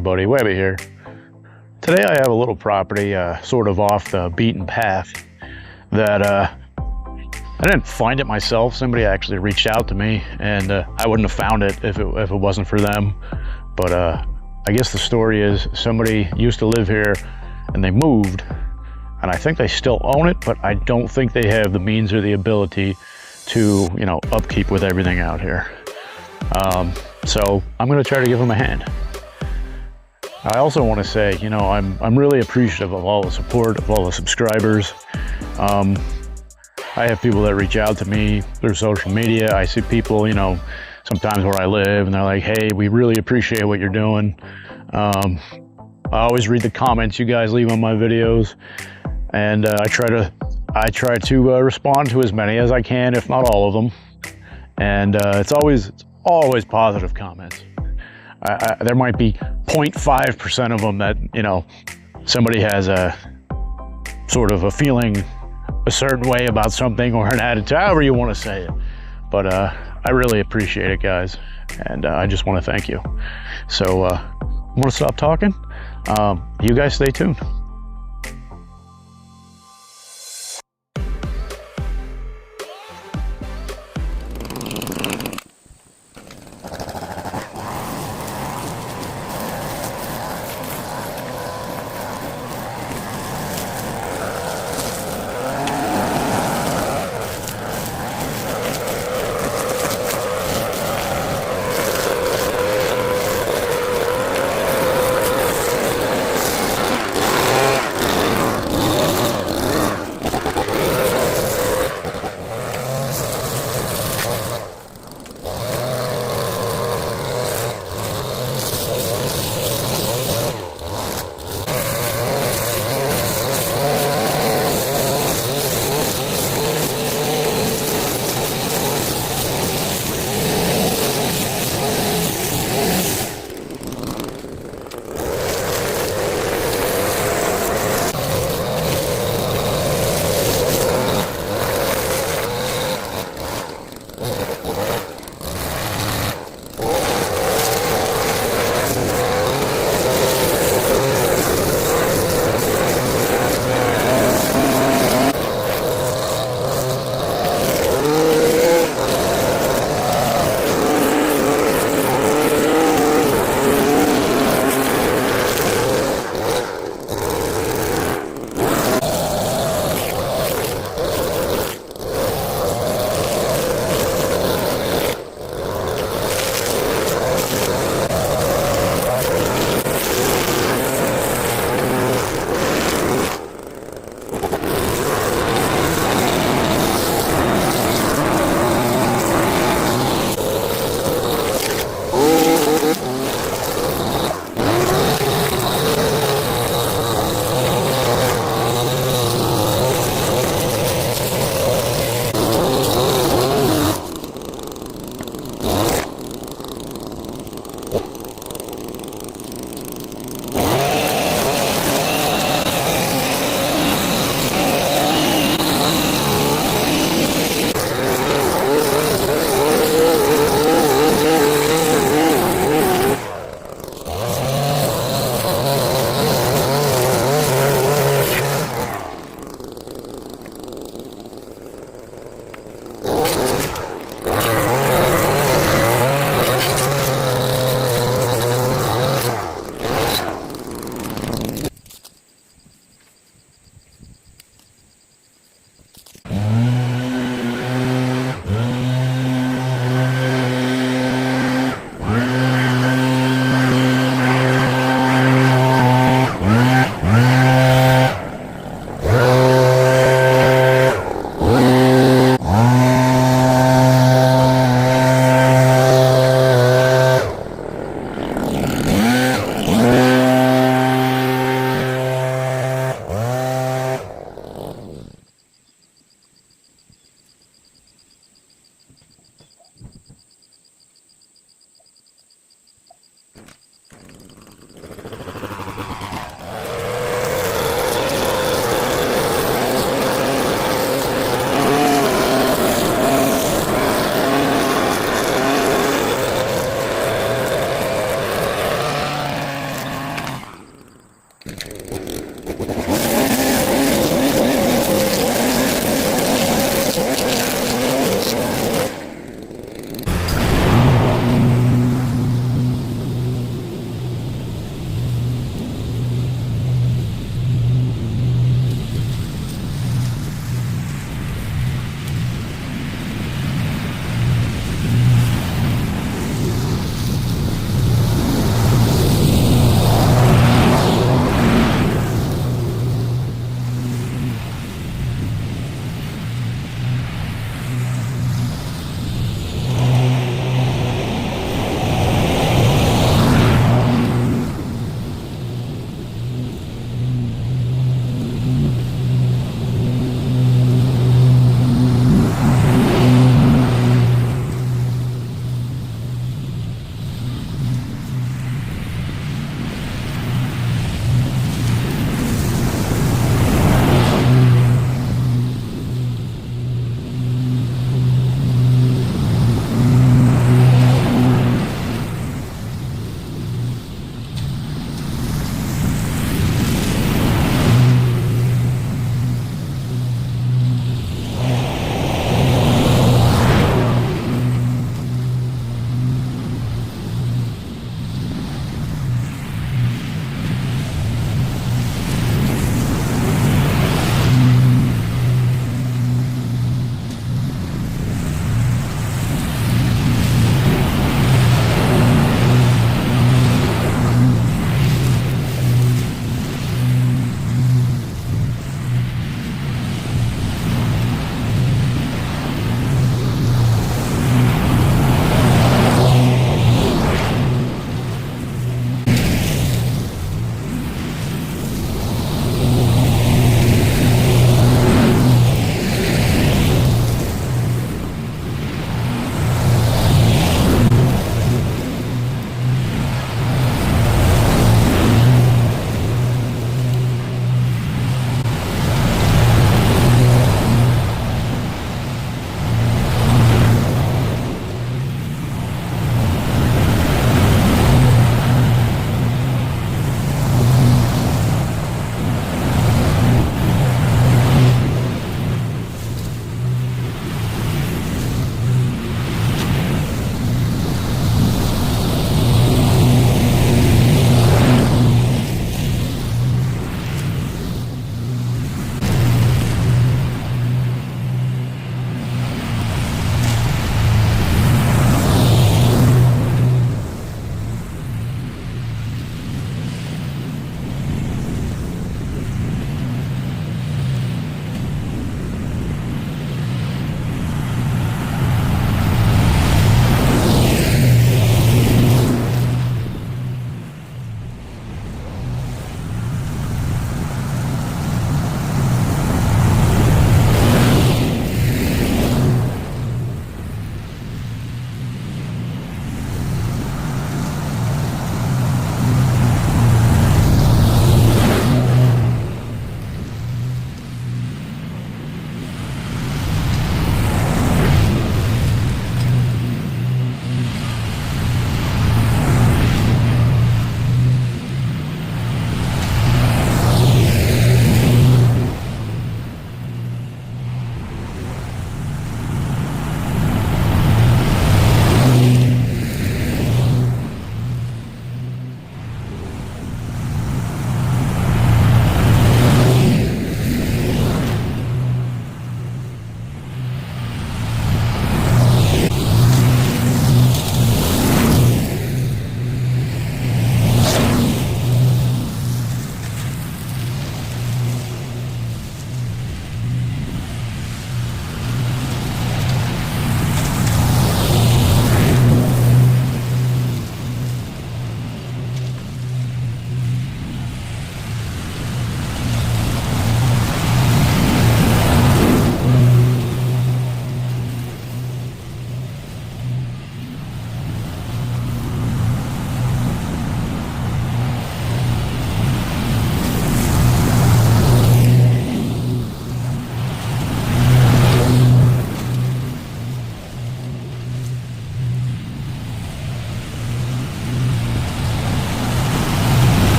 everybody, Webby here. Today I have a little property sort of off the beaten path that I didn't find it myself. Somebody actually reached out to me, and I wouldn't have found it if it wasn't for them. But I guess the story is somebody used to live here and they moved, and I think they still own it, but I don't think they have the means or the ability to, you know, upkeep with everything out here. So I'm going to try to give them a hand. I also want to say, you know, I'm really appreciative of all the support, of all the subscribers. I have people that reach out to me through social media. I see people, you know, sometimes where I live, and they're like, hey, we really appreciate what you're doing. I always read the comments you guys leave on my videos, and I try to respond to as many as I can, if not all of them. And it's always positive comments. There might be 0.5% of them that, you know, somebody has a sort of a feeling a certain way about something, or an attitude, however you want to say it. But I really appreciate it, guys, and I just want to thank you. So I'm going to stop talking. You guys stay tuned.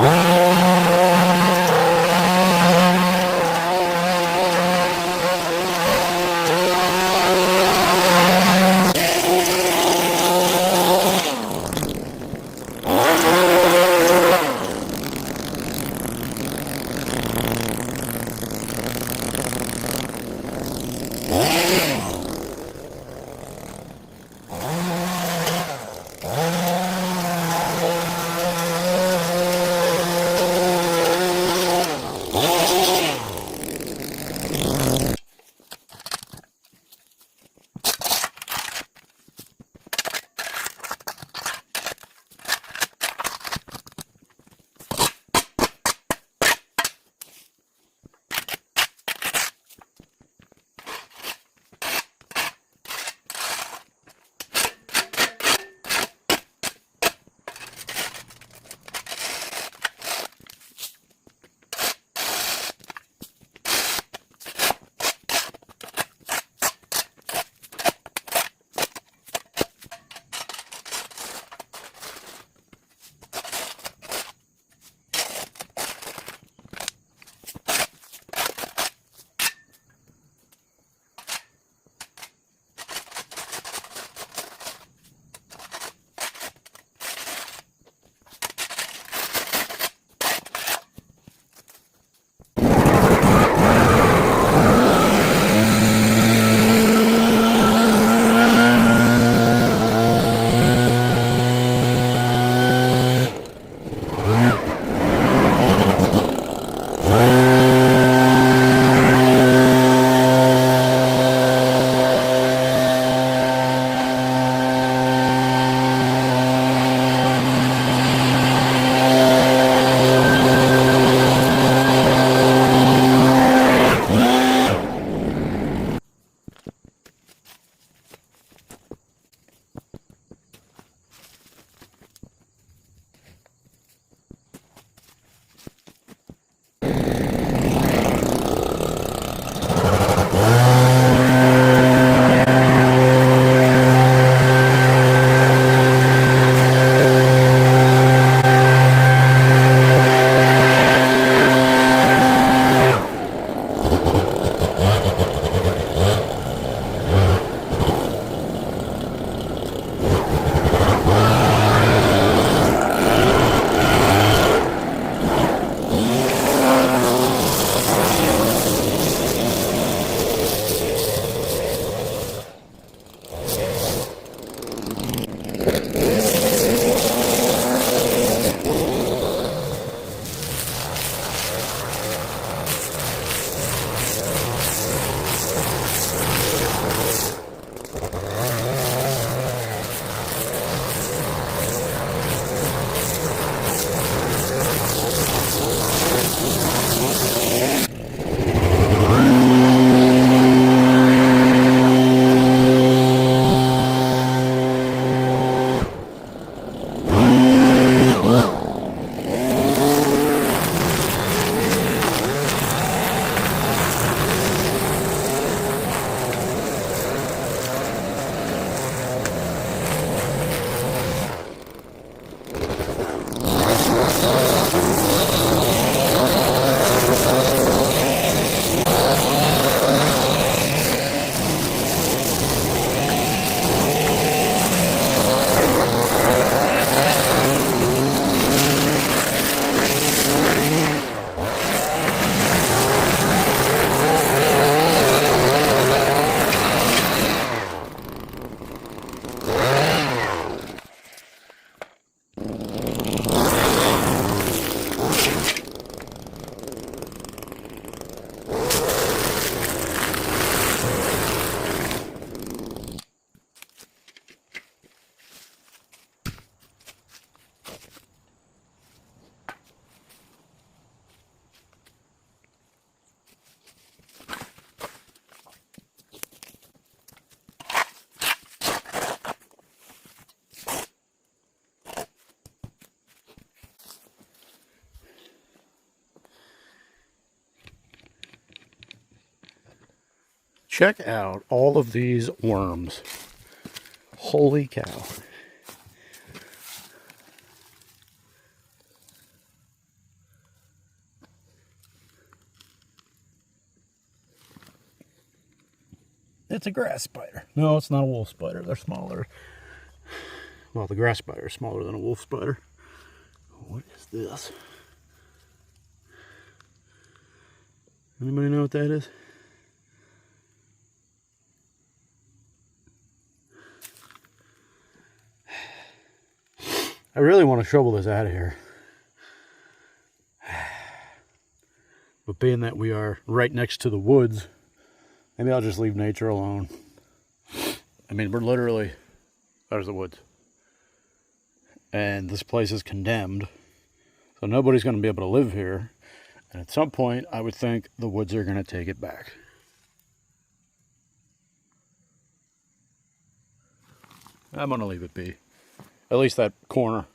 Wow. Check out all of these worms. Holy cow. It's a grass spider. No, it's not a wolf spider. They're smaller. Well, the grass spider is smaller than a wolf spider. What is this? Anybody know what that is? I really want to shovel this out of here. But being that we are right next to the woods, maybe I'll just leave nature alone. I mean, we're literally, there's the woods. And this place is condemned. So nobody's going to be able to live here. And at some point, I would think the woods are going to take it back. I'm going to leave it be. At least that corner.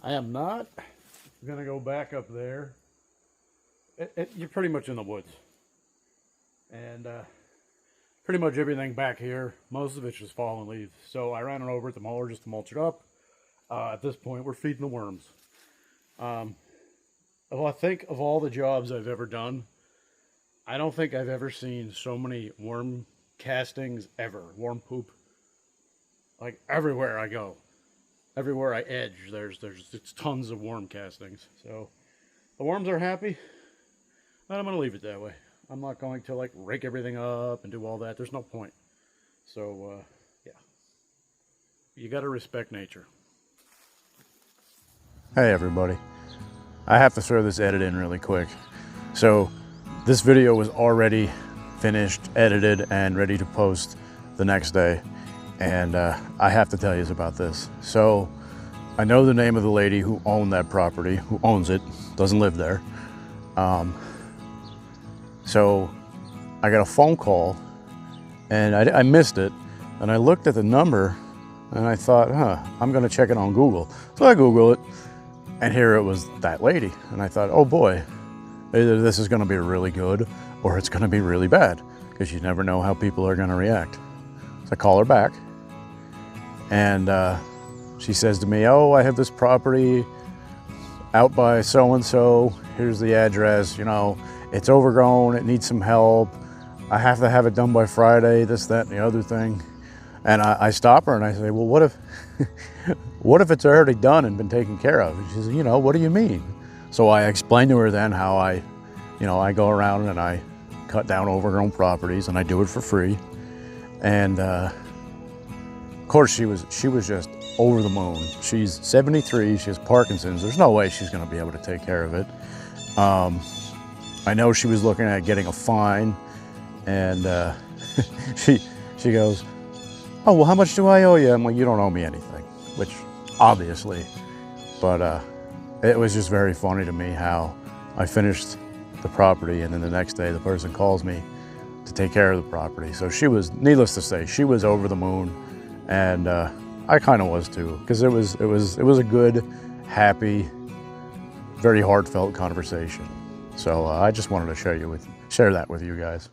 I am not going to go back up there. You're pretty much in the woods. And pretty much everything back here, most of it's just fallen leaves. So I ran it over at the mower just to mulch it up. At this point, we're feeding the worms. Well, I think of all the jobs I've ever done, I don't think I've ever seen so many worm castings ever. Worm poop. Like everywhere I go. Everywhere I edge, there's tons of worm castings. So the worms are happy, and I'm going to leave it that way. I'm not going to like rake everything up and do all that. There's no point. So yeah, you got to respect nature. Hey everybody, I have to throw this edit in really quick. So this video was already finished, edited, and ready to post the next day. And I have to tell you about this. So I know the name of the lady who owned that property, who owns it, doesn't live there. So I got a phone call and I missed it. And I looked at the number and I thought, I'm gonna check it on Google. So I Googled it and here it was that lady. And I thought, oh boy, either this is gonna be really good or it's gonna be really bad because you never know how people are gonna react. So I call her back. And she says to me, oh, I have this property out by so-and-so. Here's the address, you know, it's overgrown, it needs some help. I have to have it done by Friday, this, that, and the other thing. And I stop her and I say, well, what if, what if it's already done and been taken care of? And she says, you know, what do you mean? So I explained to her then how I go around and I cut down overgrown properties and I do it for free. And of course, she was just over the moon. She's 73, she has Parkinson's. There's no way she's gonna be able to take care of it. I know she was looking at getting a fine, and she goes, "Oh, well, how much do I owe you?" I'm like, "You don't owe me anything," which obviously, but it was just very funny to me how I finished the property, and then the next day the person calls me to take care of the property. So she was, needless to say, she was over the moon, and I kind of was too, because it was a good, happy, very heartfelt conversation. So I just wanted to share that with you guys.